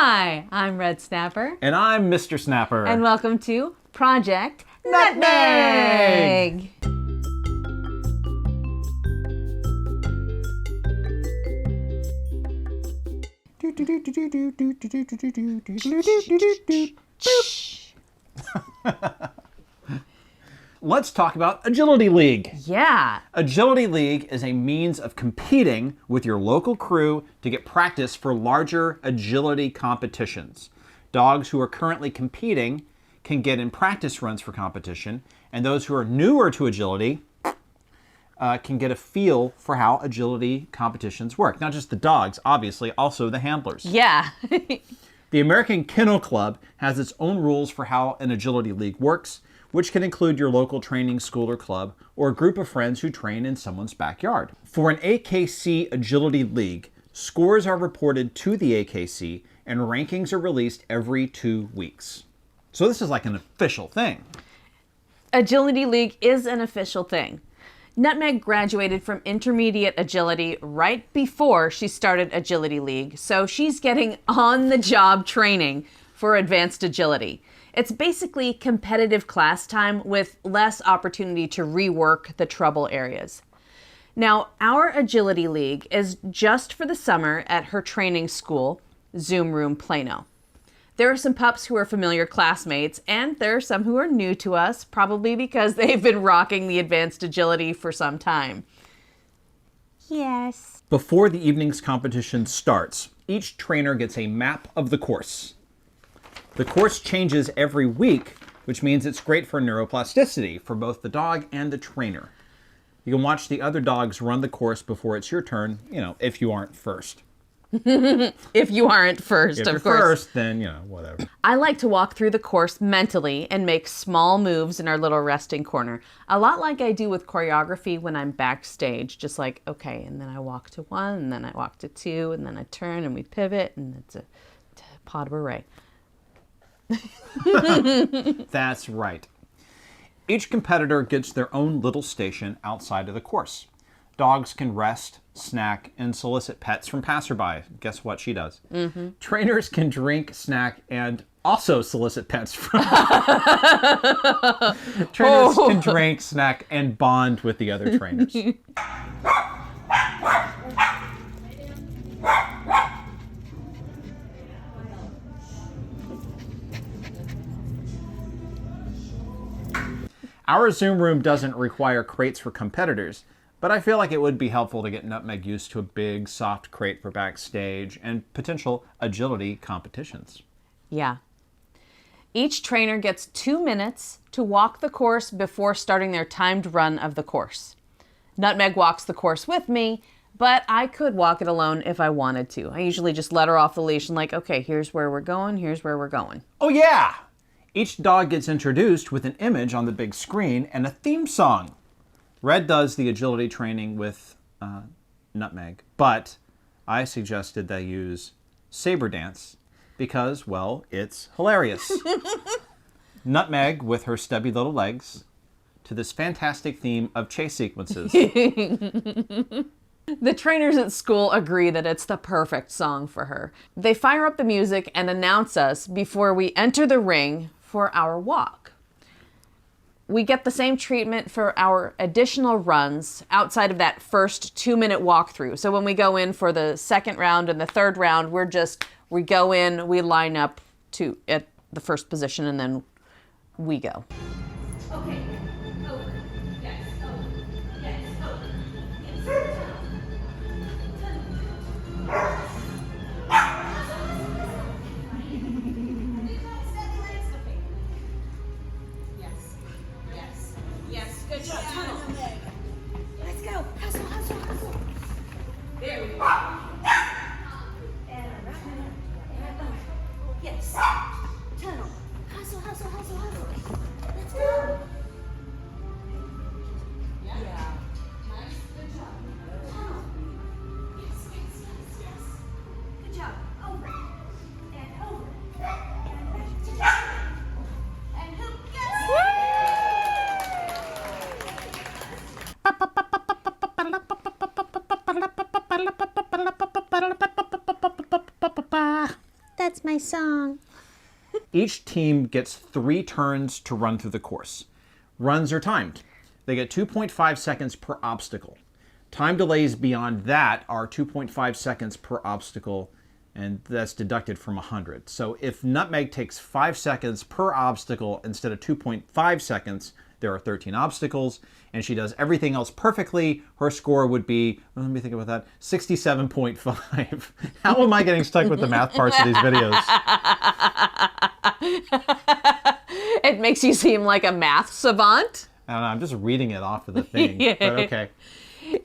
Hi, I'm Red Snapper. And I'm Mr. Snapper. And welcome to Project Nutmeg. Let's talk about Agility League. Yeah. Agility League is a means of competing with your local crew to get practice for larger agility competitions. Dogs who are currently competing can get in practice runs for competition, and those who are newer to agility can get a feel for how agility competitions work. Not just the dogs, obviously, also the handlers. Yeah. The American Kennel Club has its own rules for how an agility league works, which can include your local training school or club, or a group of friends who train in someone's backyard. For an AKC Agility League, scores are reported to the AKC, and rankings are released every 2 weeks. So this is like an official thing. Agility League is an official thing. Nutmeg graduated from intermediate agility right before she started Agility League, so she's getting on-the-job training for advanced agility. It's basically competitive class time with less opportunity to rework the trouble areas. Now, our Agility League is just for the summer at her training school, Zoom Room Plano. There are some pups who are familiar classmates, and there are some who are new to us, probably because they've been rocking the advanced agility for some time. Yes. Before the evening's competition starts, each trainer gets a map of the course. The course changes every week, which means it's great for neuroplasticity for both the dog and the trainer. You can watch the other dogs run the course before it's your turn, if you aren't first. If you aren't first, if of you're course. First, then, whatever. I like to walk through the course mentally and make small moves in our little resting corner. A lot like I do with choreography when I'm backstage. Just like, okay, and then I walk to 1, and then I walk to 2, and then I turn and we pivot, and it's a pas de bourrée. That's right. Each competitor gets their own little station outside of the course. Dogs can rest, snack, and solicit pets from passerby. Guess what she does? Mm-hmm. Trainers can drink, snack, and also solicit pets from... Trainers can drink, snack, and bond with the other trainers. Our Zoom room doesn't require crates for competitors, but I feel like it would be helpful to get Nutmeg used to a big, soft crate for backstage and potential agility competitions. Yeah. Each trainer gets 2 minutes to walk the course before starting their timed run of the course. Nutmeg walks the course with me, but I could walk it alone if I wanted to. I usually just let her off the leash and okay, here's where we're going, here's where we're going. Oh yeah! Each dog gets introduced with an image on the big screen and a theme song. Red does the agility training with Nutmeg, but I suggested they use Saber Dance because, well, it's hilarious. Nutmeg with her stubby little legs to this fantastic theme of chase sequences. The trainers at school agree that it's the perfect song for her. They fire up the music and announce us before we enter the ring for our walk. We get the same treatment for our additional runs outside of that first 2-minute walkthrough. So when we go in for the second round and the third round, we go in, we line up at the first position, and then we go. Okay. Over. Yes. Over. Yes. Over. Yes. Yes, good job. Tunnel. Let's go. Hustle, hustle, hustle. There we go. And around. Yes. Tunnel. Hustle, hustle, hustle, hustle. Let's go. That's my song. Each team gets 3 turns to run through the course. Runs are timed. They get 2.5 seconds per obstacle. Time delays beyond that are 2.5 seconds per obstacle, and that's deducted from 100. So if Nutmeg takes 5 seconds per obstacle instead of 2.5 seconds, there are 13 obstacles, and she does everything else perfectly, her score would be, let me think about that, 67.5. How am I getting stuck with the math parts of these videos? It makes you seem like a math savant. I don't know, I'm just reading it off of the thing, but okay.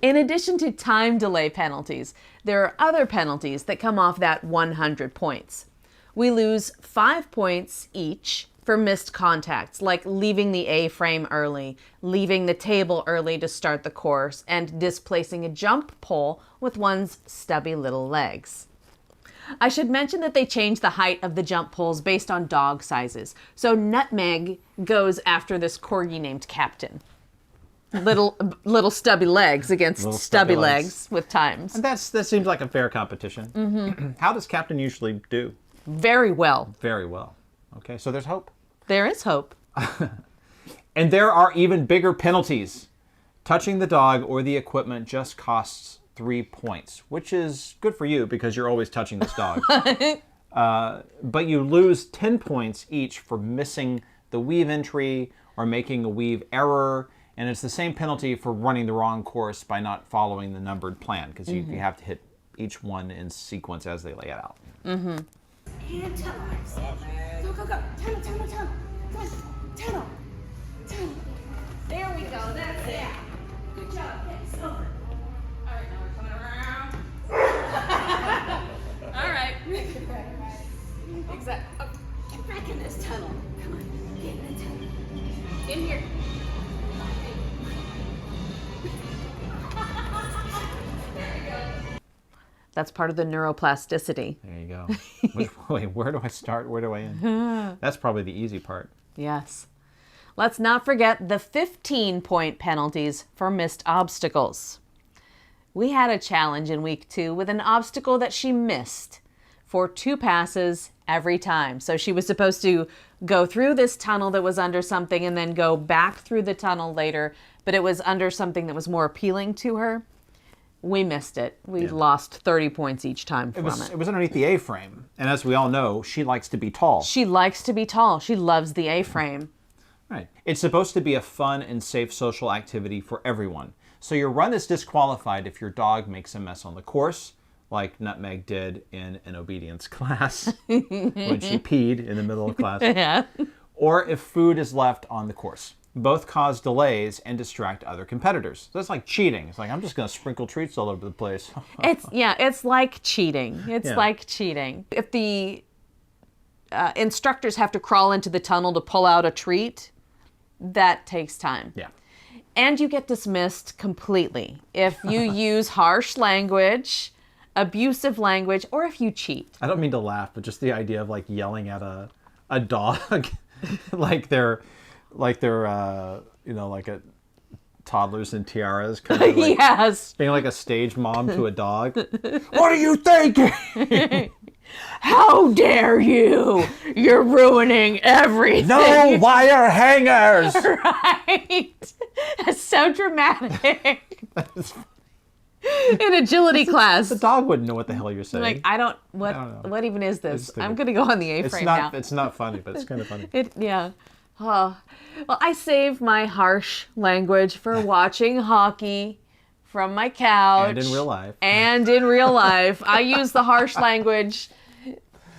In addition to time delay penalties, there are other penalties that come off that 100 points. We lose 5 points each for missed contacts, like leaving the A-frame early, leaving the table early to start the course, and displacing a jump pole with one's stubby little legs. I should mention that they change the height of the jump poles based on dog sizes. So Nutmeg goes after this corgi named Captain. Little stubby legs against Little stubby stubby legs with times. And that seems like a fair competition. Mm-hmm. How does Captain usually do? Very well. Very well. Okay, so there's hope. There is hope. And there are even bigger penalties. Touching the dog or the equipment just costs 3 points, which is good for you because you're always touching this dog. But you lose 10 points each for missing the weave entry or making a weave error. And it's the same penalty for running the wrong course by not following the numbered plan, because you have to hit each one in sequence as they lay it out. Mm-hmm. And tunnel. Go, go, go. Tunnel, tunnel, tunnel. Go, tunnel. Tunnel. There we go. That's it. Good job. Yes, over. All right, now we're coming around. All right. Exactly. Oh, get back in this tunnel. Come on. Get in the tunnel. In here. That's part of the neuroplasticity. There you go. Wait, where do I start? Where do I end? That's probably the easy part. Yes. Let's not forget the 15-point penalties for missed obstacles. We had a challenge in week 2 with an obstacle that she missed for 2 passes every time. So she was supposed to go through this tunnel that was under something and then go back through the tunnel later, but it was under something that was more appealing to her. We missed it. We lost 30 points each time from it. It was underneath the A-frame. And as we all know, she likes to be tall. She likes to be tall. She loves the A-frame. Right. It's supposed to be a fun and safe social activity for everyone. So your run is disqualified if your dog makes a mess on the course, like Nutmeg did in an obedience class when she peed in the middle of class, Yeah. or if food is left on the course. Both cause delays and distract other competitors. So it's like cheating. It's like, I'm just going to sprinkle treats all over the place. It's like cheating. It's like cheating. If the instructors have to crawl into the tunnel to pull out a treat, that takes time. Yeah. And you get dismissed completely if you use harsh language, abusive language, or if you cheat. I don't mean to laugh, but just the idea of like yelling at a dog like they're like a toddlers and tiaras, kind of like Yes. being like a stage mom to a dog. What are you thinking? How dare you? You're ruining everything. No wire hangers. Right. That's so dramatic. In agility class. The dog wouldn't know what the hell you're saying. Like, what even is this? It's I'm going to go on the A-frame now. It's not funny, but it's kind of funny. Yeah. Oh. Well, I save my harsh language for watching hockey from my couch. And in real life. And in real life. I use the harsh language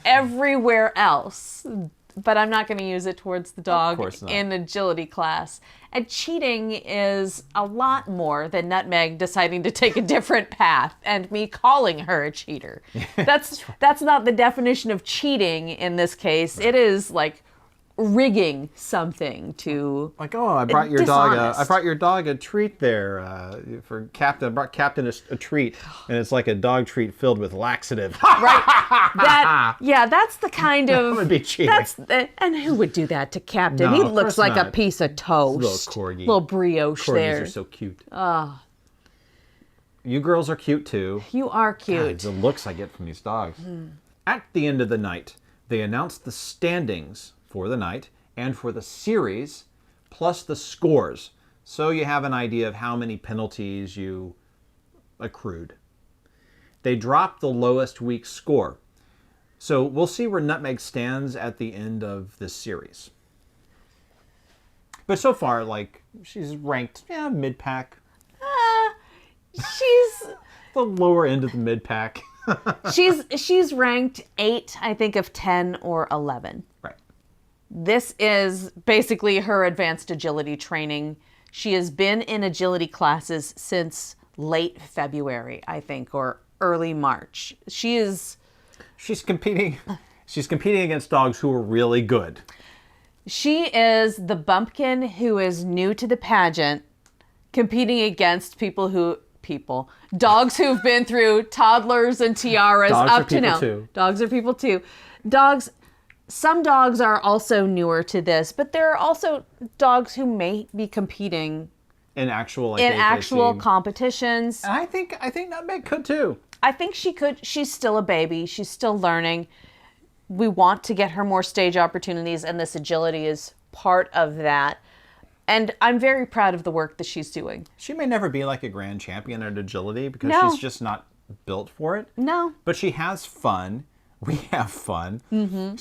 everywhere else, but I'm not going to use it towards the dog in agility class. And cheating is a lot more than Nutmeg deciding to take a different path and me calling her a cheater. That's not the definition of cheating in this case. It is like rigging something to like, oh, I brought your dog a treat there for Captain. I brought Captain a treat, and it's like a dog treat filled with laxative. Right. That's the kind of. That would be cheating. And who would do that to Captain? No, He of looks course like not. a piece of toast. Little corgi. Little brioche Corgis there. are so cute. You girls are cute too. You are cute. God, the looks I get from these dogs. At the end of the night, they announce the standings for the night and for the series, plus the scores. So you have an idea of how many penalties you accrued. They drop the lowest week score. So we'll see where Nutmeg stands at the end of this series. But so far, like, she's ranked mid-pack. She's The lower end of the mid-pack. she's ranked 8, I think, of 10 or 11. Right. This is basically her advanced agility training. She has been in agility classes since late February, I think, or early March. She's competing against dogs who are really good. She is the bumpkin who is new to the pageant, competing against dogs who've been through toddlers and tiaras Dogs up are to people now. too. Dogs are people too. Some dogs are also newer to this, but there are also dogs who may be competing In actual in AKC. actual competitions. I think Nutmeg could too. I think she could. She's still a baby. She's still learning. We want to get her more stage opportunities, and this agility is part of that. And I'm very proud of the work that she's doing. She may never be like a grand champion at agility because No. she's just not built for it. No. But she has fun. We have fun. Mm-hmm.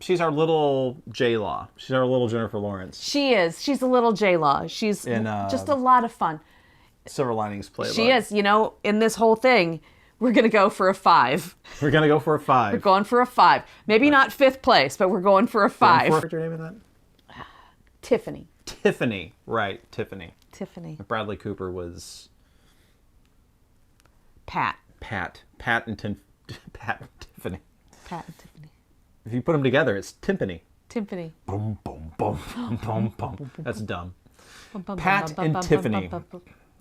She's our little J-Law. She's our little Jennifer Lawrence. She is. She's a little J-Law. She's just a lot of fun. Silver Linings Playbook. She is. You know, in this whole thing, we're going to go for a 5. We're going to go for a 5. We're going for a 5. Maybe not 5th place, but we're going for a 5. What's your name of that? Tiffany. Tiffany. Right, Tiffany. Tiffany. Bradley Cooper was Pat. Pat and Tiffany. Pat and Tiffany. If you put them together, it's Timpani. Tiffany. Boom, boom, boom, boom, boom, boom. That's dumb. Pat and Tiffany.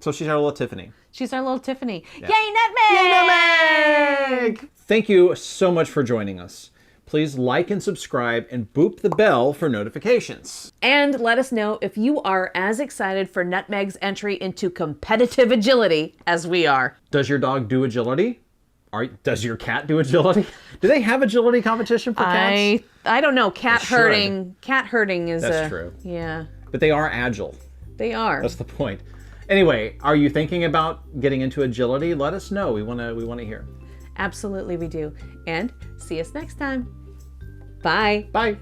So she's our little Tiffany. She's our little Tiffany. Yeah. Yay, Nutmeg! Nutmeg! Thank you so much for joining us. Please like and subscribe and boop the bell for notifications. And let us know if you are as excited for Nutmeg's entry into competitive agility as we are. Does your dog do agility? Does your cat do agility? Do they have agility competition for cats? I don't know. Cat They should. herding. Cat herding is That's true. Yeah, But they are agile. they are. That's the point. Anyway, are you thinking about getting into agility? Let us know. We want to hear. Absolutely, we do. And see us next time. Bye. Bye.